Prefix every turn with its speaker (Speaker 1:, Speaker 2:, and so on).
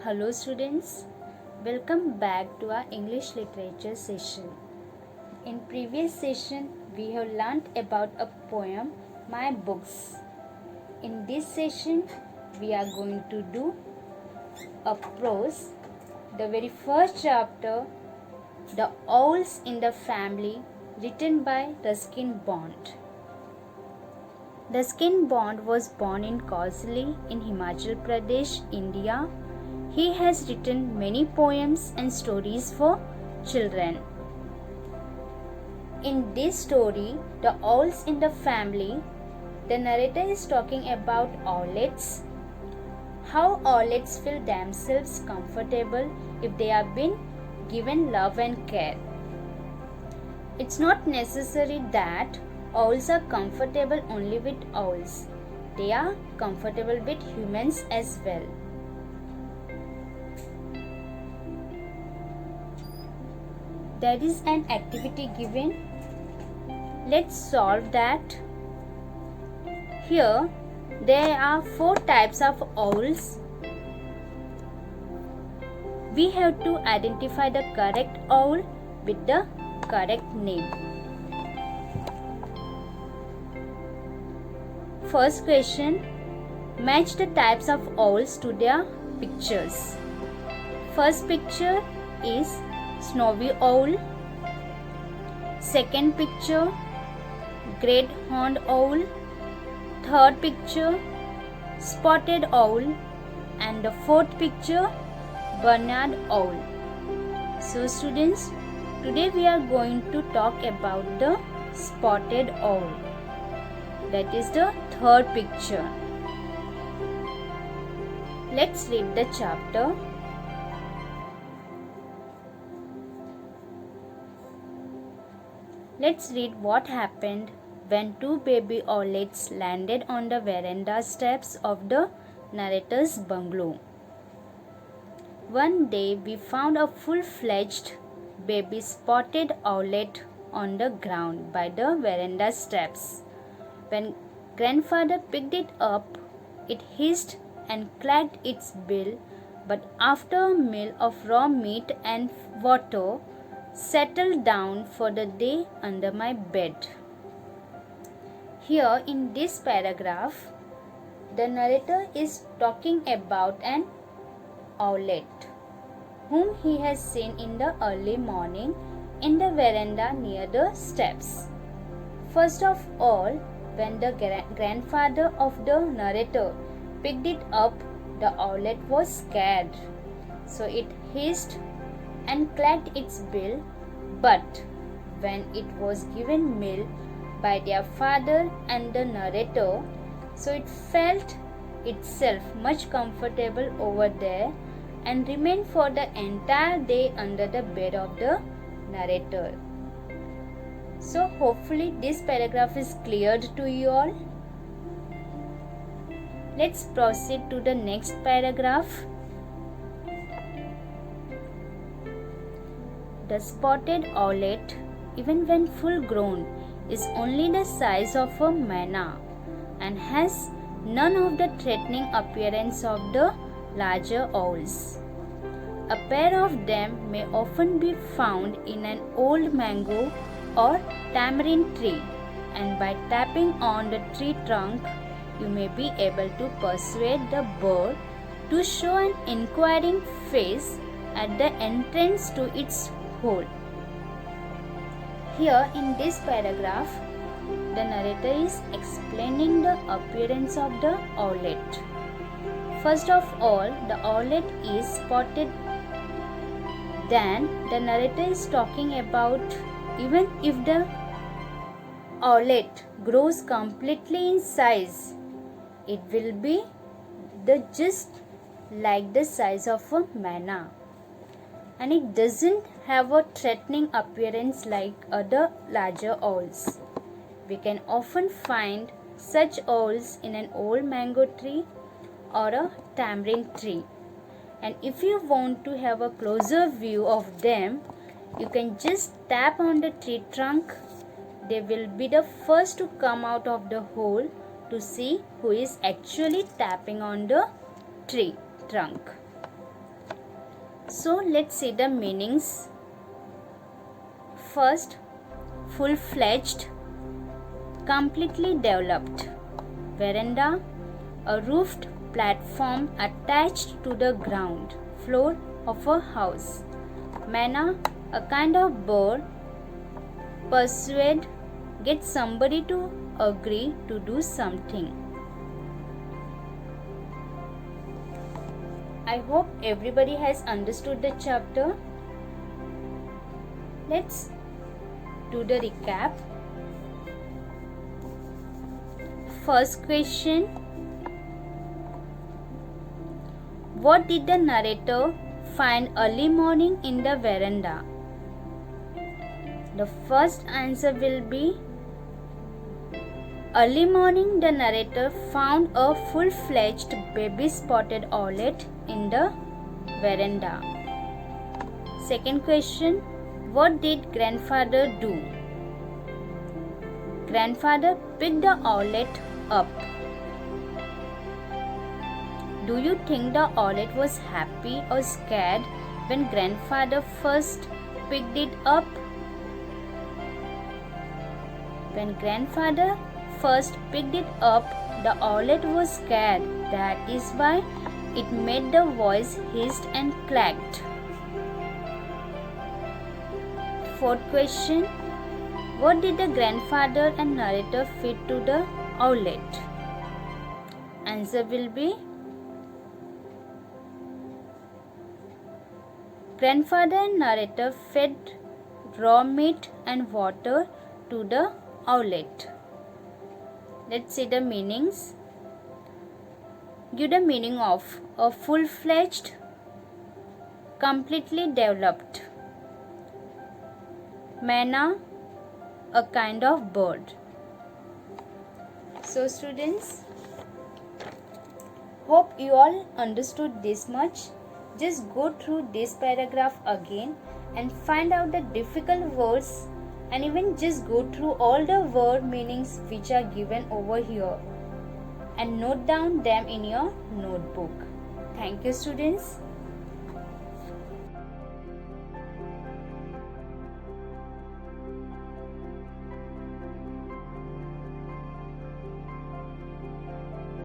Speaker 1: Hello students, welcome back to our English literature session. In previous session we have learnt about a poem, My Books. In this session we are going to do a prose, the very first chapter, The Owls in the Family, written by Ruskin Bond. Ruskin Bond was born in Kausali in Himachal Pradesh, India. He has written many poems and stories for children. In this story, The Owls in the Family, the narrator is talking about owlets, how owlets feel themselves comfortable if they have been given love and care. It's not necessary that owls are comfortable only with owls. They are comfortable with humans as well. There is an activity given. Let's solve that. Here there are 4 types of owls. We have to identify the correct owl with the correct name. First question, match the types of owls to their pictures. First picture is snowy owl. Second picture, great horned owl. Third picture, spotted owl. And the fourth picture, Barnyard owl. So students, today we are going to talk about the spotted owl. That is the third picture. Let's read the chapter. Let's read what happened when 2 baby owlets landed on the veranda steps of the narrator's bungalow. One day we found a full-fledged baby spotted owlet on the ground by the veranda steps. When grandfather picked it up, it hissed and clacked its bill, but after a meal of raw meat and water, settled down for the day under my bed. Here in this paragraph, the narrator is talking about an owlet whom he has seen in the early morning in the veranda near the steps. First of all, when the grandfather of the narrator picked it up, the owlet was scared. So it hissed and clacked its bill, but when it was given meal by their father and the narrator, so it felt itself much comfortable over there and remained for the entire day under the bed of the narrator. So hopefully this paragraph is cleared to you all. Let's proceed to the next paragraph. The spotted owlet, even when full grown, is only the size of a manna and has none of the threatening appearance of the larger owls. A pair of them may often be found in an old mango or tamarind tree, and by tapping on the tree trunk, you may be able to persuade the bird to show an inquiring face at the entrance to its hole. Here in this paragraph, the narrator is explaining the appearance of the owlet. First of all, the owlet is spotted. Then the narrator is talking about even if the owlet grows completely in size, it will be just like the size of a manna, and it doesn't have a threatening appearance like other larger owls. We can often find such owls in an old mango tree or a tamarind tree, and if you want to have a closer view of them, you can just tap on the tree trunk. They will be the first to come out of the hole to see who is actually tapping on the tree trunk. So let's see the meanings. First, full-fledged, completely developed. Veranda, a roofed platform attached to the ground floor of a house. Manna, a kind of bird. Persuade, get somebody to agree to do something. I hope everybody has understood the chapter. Let's do the recap. First question. What did the narrator find early morning in the veranda? The first answer will be early morning the narrator found a full-fledged baby spotted owlet in the veranda. Second question. What did grandfather do? Grandfather picked the owlet up. Do you think the owlet was happy or scared when grandfather first picked it up? When grandfather first picked it up, the owlet was scared. That is why it made the voice hissed and clacked. Fourth question. What did the grandfather and narrator feed to the owlet? Answer will be grandfather and narrator fed raw meat and water to the owlet. Let's see the meanings. Give the meaning of a full-fledged, completely developed. Manna, a kind of bird. So students, hope you all understood this much. Just go through this paragraph again and find out the difficult words, and even just go through all the word meanings which are given over here and note down them in your notebook. Thank you students.